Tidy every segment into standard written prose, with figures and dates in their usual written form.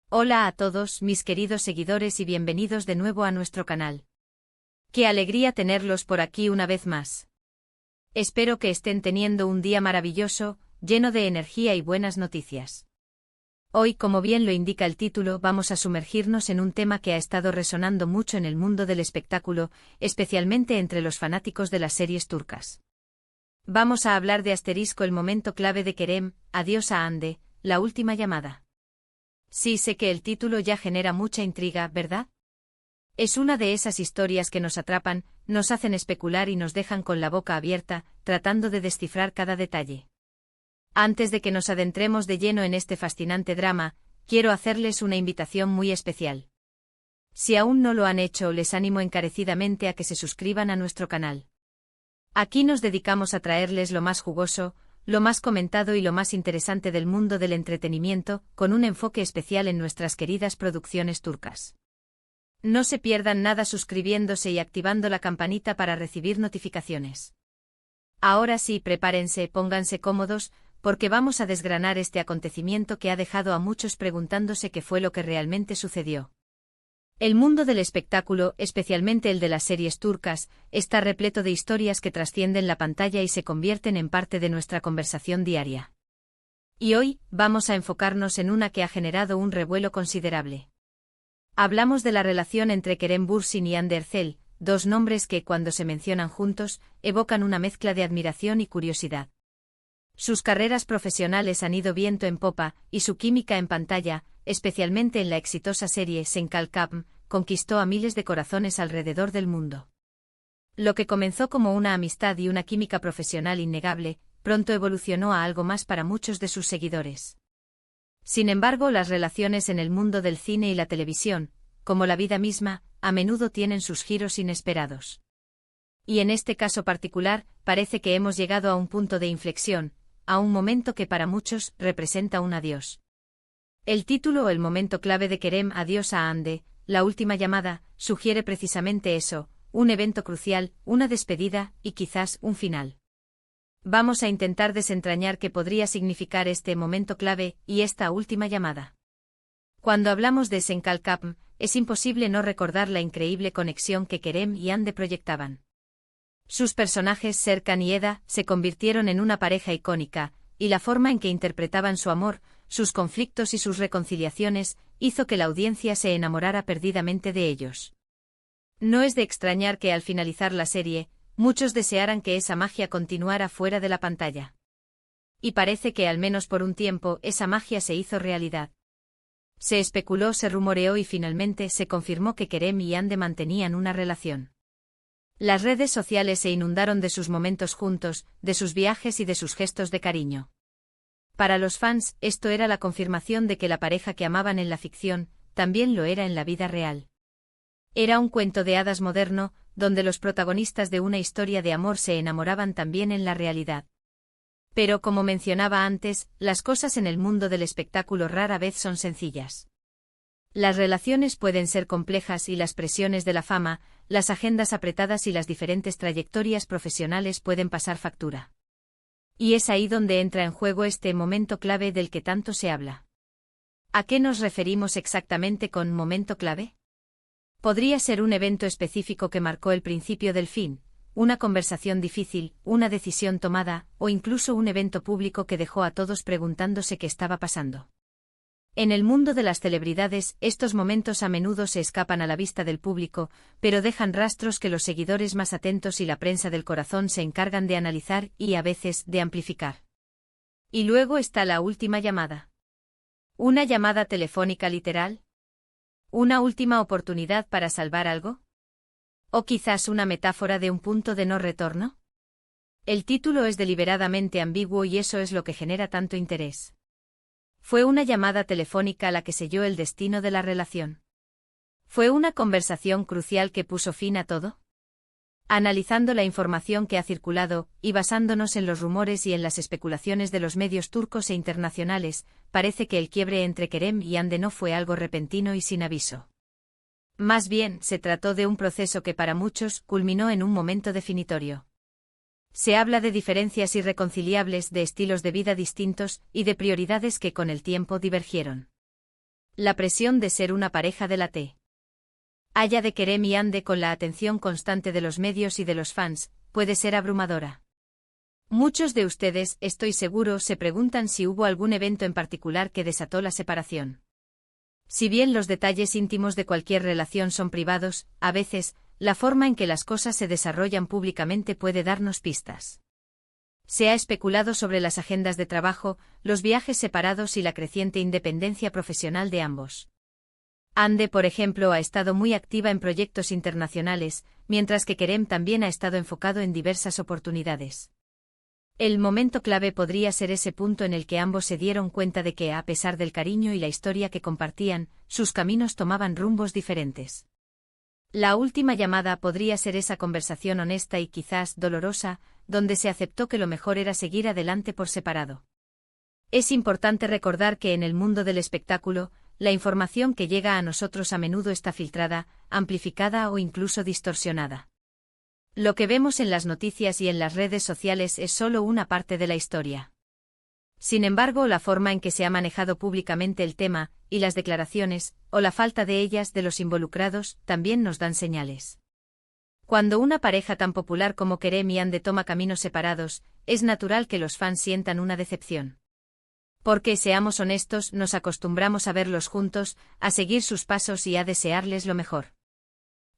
Hola a todos mis queridos seguidores y bienvenidos de nuevo a nuestro canal. Qué alegría tenerlos por aquí una vez más. Espero que estén teniendo un día maravilloso, lleno de energía y buenas noticias. Hoy, como bien lo indica el título, vamos a sumergirnos en un tema que ha estado resonando mucho en el mundo del espectáculo, especialmente entre los fanáticos de las series turcas. Vamos a hablar de Asterisco, el momento clave de Kerem, Adiós a Hande, la última llamada. Sí, sé que el título ya genera mucha intriga, ¿verdad? Es una de esas historias que nos atrapan, nos hacen especular y nos dejan con la boca abierta, tratando de descifrar cada detalle. Antes de que nos adentremos de lleno en este fascinante drama, quiero hacerles una invitación muy especial. Si aún no lo han hecho, les animo encarecidamente a que se suscriban a nuestro canal. Aquí nos dedicamos a traerles lo más jugoso, lo más comentado y lo más interesante del mundo del entretenimiento, con un enfoque especial en nuestras queridas producciones turcas. No se pierdan nada suscribiéndose y activando la campanita para recibir notificaciones. Ahora sí, prepárense, pónganse cómodos, porque vamos a desgranar este acontecimiento que ha dejado a muchos preguntándose qué fue lo que realmente sucedió. El mundo del espectáculo, especialmente el de las series turcas, está repleto de historias que trascienden la pantalla y se convierten en parte de nuestra conversación diaria. Y hoy, vamos a enfocarnos en una que ha generado un revuelo considerable. Hablamos de la relación entre Kerem Bürsin y Hande Erçel, dos nombres que, cuando se mencionan juntos, evocan una mezcla de admiración y curiosidad. Sus carreras profesionales han ido viento en popa, y su química en pantalla, especialmente en la exitosa serie Sen Kalkapm, conquistó a miles de corazones alrededor del mundo. Lo que comenzó como una amistad y una química profesional innegable, pronto evolucionó a algo más para muchos de sus seguidores. Sin embargo, las relaciones en el mundo del cine y la televisión, como la vida misma, a menudo tienen sus giros inesperados. Y en este caso particular, parece que hemos llegado a un punto de inflexión, a un momento que para muchos representa un adiós. El título o el momento clave de Kerem, Adiós a Hande, la última llamada, sugiere precisamente eso, un evento crucial, una despedida, y quizás un final. Vamos a intentar desentrañar qué podría significar este momento clave y esta última llamada. Cuando hablamos de Sen Kalkapm, es imposible no recordar la increíble conexión que Kerem y Hande proyectaban. Sus personajes Serkan y Eda se convirtieron en una pareja icónica, y la forma en que interpretaban su amor, sus conflictos y sus reconciliaciones, hizo que la audiencia se enamorara perdidamente de ellos. No es de extrañar que al finalizar la serie, muchos desearan que esa magia continuara fuera de la pantalla. Y parece que al menos por un tiempo esa magia se hizo realidad. Se especuló, se rumoreó y finalmente se confirmó que Kerem y Hande mantenían una relación. Las redes sociales se inundaron de sus momentos juntos, de sus viajes y de sus gestos de cariño. Para los fans, esto era la confirmación de que la pareja que amaban en la ficción, también lo era en la vida real. Era un cuento de hadas moderno, donde los protagonistas de una historia de amor se enamoraban también en la realidad. Pero como mencionaba antes, las cosas en el mundo del espectáculo rara vez son sencillas. Las relaciones pueden ser complejas y las presiones de la fama, las agendas apretadas y las diferentes trayectorias profesionales pueden pasar factura. Y es ahí donde entra en juego este momento clave del que tanto se habla. ¿A qué nos referimos exactamente con momento clave? Podría ser un evento específico que marcó el principio del fin, una conversación difícil, una decisión tomada, o incluso un evento público que dejó a todos preguntándose qué estaba pasando. En el mundo de las celebridades, estos momentos a menudo se escapan a la vista del público, pero dejan rastros que los seguidores más atentos y la prensa del corazón se encargan de analizar y, a veces, de amplificar. Y luego está la última llamada. ¿Una llamada telefónica literal? ¿Una última oportunidad para salvar algo? ¿O quizás una metáfora de un punto de no retorno? El título es deliberadamente ambiguo y eso es lo que genera tanto interés. ¿Fue una llamada telefónica la que selló el destino de la relación? ¿Fue una conversación crucial que puso fin a todo? Analizando la información que ha circulado, y basándonos en los rumores y en las especulaciones de los medios turcos e internacionales, parece que el quiebre entre Kerem y Hande no fue algo repentino y sin aviso. Más bien, se trató de un proceso que para muchos culminó en un momento definitorio. Se habla de diferencias irreconciliables, de estilos de vida distintos y de prioridades que con el tiempo divergieron. La presión de ser una pareja de la T. Haya de Kerem y Ande con la atención constante de los medios y de los fans, puede ser abrumadora. Muchos de ustedes, estoy seguro, se preguntan si hubo algún evento en particular que desató la separación. Si bien los detalles íntimos de cualquier relación son privados, a veces, la forma en que las cosas se desarrollan públicamente puede darnos pistas. Se ha especulado sobre las agendas de trabajo, los viajes separados y la creciente independencia profesional de ambos. Ande, por ejemplo, ha estado muy activa en proyectos internacionales, mientras que Kerem también ha estado enfocado en diversas oportunidades. El momento clave podría ser ese punto en el que ambos se dieron cuenta de que, a pesar del cariño y la historia que compartían, sus caminos tomaban rumbos diferentes. La última llamada podría ser esa conversación honesta y quizás dolorosa, donde se aceptó que lo mejor era seguir adelante por separado. Es importante recordar que en el mundo del espectáculo, la información que llega a nosotros a menudo está filtrada, amplificada o incluso distorsionada. Lo que vemos en las noticias y en las redes sociales es solo una parte de la historia. Sin embargo, la forma en que se ha manejado públicamente el tema, y las declaraciones, o la falta de ellas de los involucrados, también nos dan señales. Cuando una pareja tan popular como Kerem y Ande toma caminos separados, es natural que los fans sientan una decepción. Porque, seamos honestos, nos acostumbramos a verlos juntos, a seguir sus pasos y a desearles lo mejor.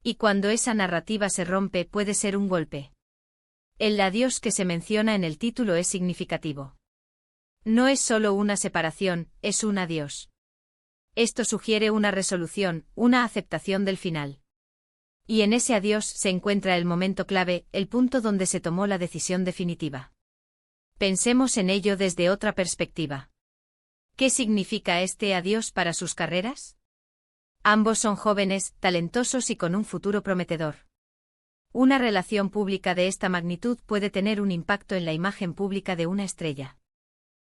Y cuando esa narrativa se rompe puede ser un golpe. El adiós que se menciona en el título es significativo. No es solo una separación, es un adiós. Esto sugiere una resolución, una aceptación del final. Y en ese adiós se encuentra el momento clave, el punto donde se tomó la decisión definitiva. Pensemos en ello desde otra perspectiva. ¿Qué significa este adiós para sus carreras? Ambos son jóvenes, talentosos y con un futuro prometedor. Una relación pública de esta magnitud puede tener un impacto en la imagen pública de una estrella.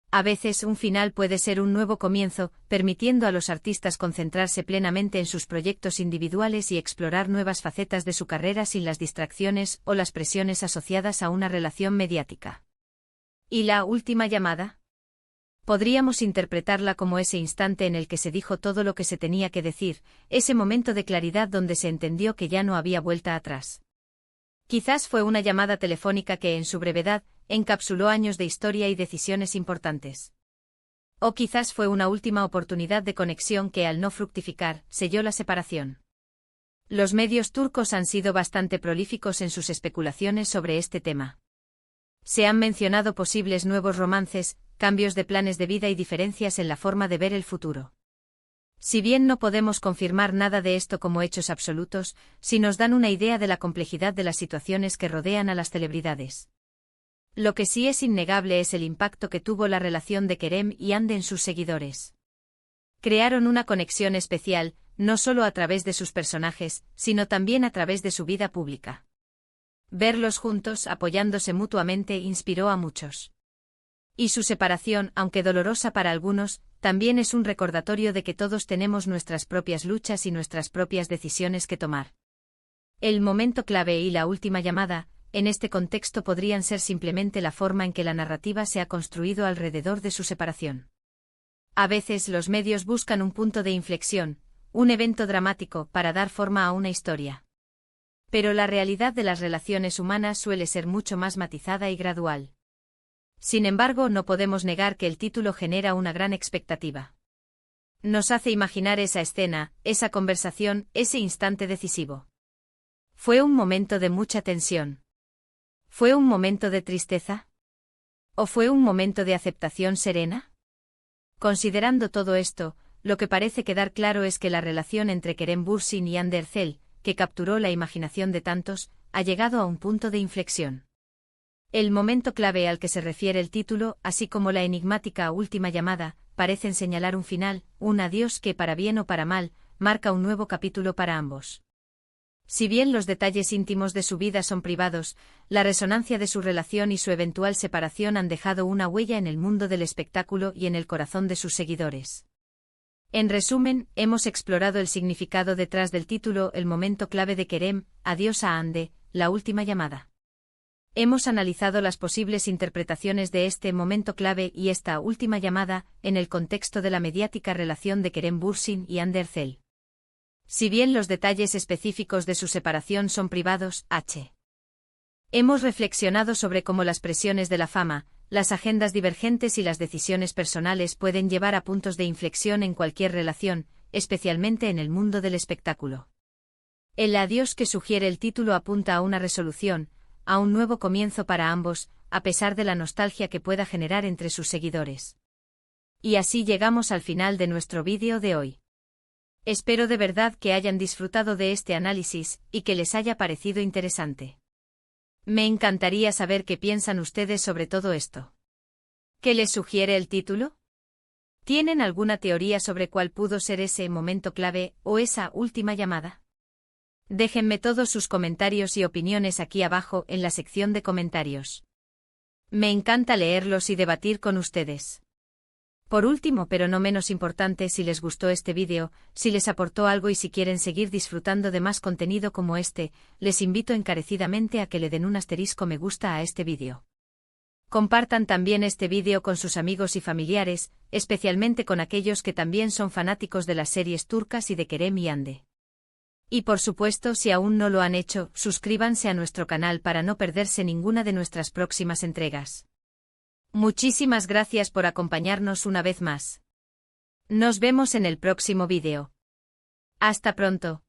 A veces un final puede ser un nuevo comienzo, permitiendo a los artistas concentrarse plenamente en sus proyectos individuales y explorar nuevas facetas de su carrera sin las distracciones o las presiones asociadas a una relación mediática. ¿Y la última llamada? Podríamos interpretarla como ese instante en el que se dijo todo lo que se tenía que decir, ese momento de claridad donde se entendió que ya no había vuelta atrás. Quizás fue una llamada telefónica que, en su brevedad, encapsuló años de historia y decisiones importantes. O quizás fue una última oportunidad de conexión que, al no fructificar, selló la separación. Los medios turcos han sido bastante prolíficos en sus especulaciones sobre este tema. Se han mencionado posibles nuevos romances, cambios de planes de vida y diferencias en la forma de ver el futuro. Si bien no podemos confirmar nada de esto como hechos absolutos, sí nos dan una idea de la complejidad de las situaciones que rodean a las celebridades. Lo que sí es innegable es el impacto que tuvo la relación de Kerem y Ande en sus seguidores. Crearon una conexión especial, no solo a través de sus personajes, sino también a través de su vida pública. Verlos juntos, apoyándose mutuamente, inspiró a muchos. Y su separación, aunque dolorosa para algunos, también es un recordatorio de que todos tenemos nuestras propias luchas y nuestras propias decisiones que tomar. El momento clave y la última llamada, en este contexto podrían ser simplemente la forma en que la narrativa se ha construido alrededor de su separación. A veces los medios buscan un punto de inflexión, un evento dramático, para dar forma a una historia. Pero la realidad de las relaciones humanas suele ser mucho más matizada y gradual. Sin embargo, no podemos negar que el título genera una gran expectativa. Nos hace imaginar esa escena, esa conversación, ese instante decisivo. ¿Fue un momento de mucha tensión? ¿Fue un momento de tristeza? ¿O fue un momento de aceptación serena? Considerando todo esto, lo que parece quedar claro es que la relación entre Kerem Bürsin y Hande Erçel, que capturó la imaginación de tantos, ha llegado a un punto de inflexión. El momento clave al que se refiere el título, así como la enigmática última llamada, parecen señalar un final, un adiós que, para bien o para mal, marca un nuevo capítulo para ambos. Si bien los detalles íntimos de su vida son privados, la resonancia de su relación y su eventual separación han dejado una huella en el mundo del espectáculo y en el corazón de sus seguidores. En resumen, hemos explorado el significado detrás del título, el momento clave de Kerem, adiós a Hande, la última llamada. Hemos analizado las posibles interpretaciones de este momento clave y esta última llamada en el contexto de la mediática relación de Kerem Bürsin y Hande Erçel. Si bien los detalles específicos de su separación son privados, hemos reflexionado sobre cómo las presiones de la fama, las agendas divergentes y las decisiones personales pueden llevar a puntos de inflexión en cualquier relación, especialmente en el mundo del espectáculo. El adiós que sugiere el título apunta a una resolución, a un nuevo comienzo para ambos, a pesar de la nostalgia que pueda generar entre sus seguidores. Y así llegamos al final de nuestro vídeo de hoy. Espero de verdad que hayan disfrutado de este análisis y que les haya parecido interesante. Me encantaría saber qué piensan ustedes sobre todo esto. ¿Qué les sugiere el título? ¿Tienen alguna teoría sobre cuál pudo ser ese momento clave o esa última llamada? Déjenme todos sus comentarios y opiniones aquí abajo en la sección de comentarios. Me encanta leerlos y debatir con ustedes. Por último, pero no menos importante, si les gustó este vídeo, si les aportó algo y si quieren seguir disfrutando de más contenido como este, les invito encarecidamente a que le den un asterisco me gusta a este vídeo. Compartan también este vídeo con sus amigos y familiares, especialmente con aquellos que también son fanáticos de las series turcas y de Kerem y Hande. Y por supuesto, si aún no lo han hecho, suscríbanse a nuestro canal para no perderse ninguna de nuestras próximas entregas. Muchísimas gracias por acompañarnos una vez más. Nos vemos en el próximo vídeo. Hasta pronto.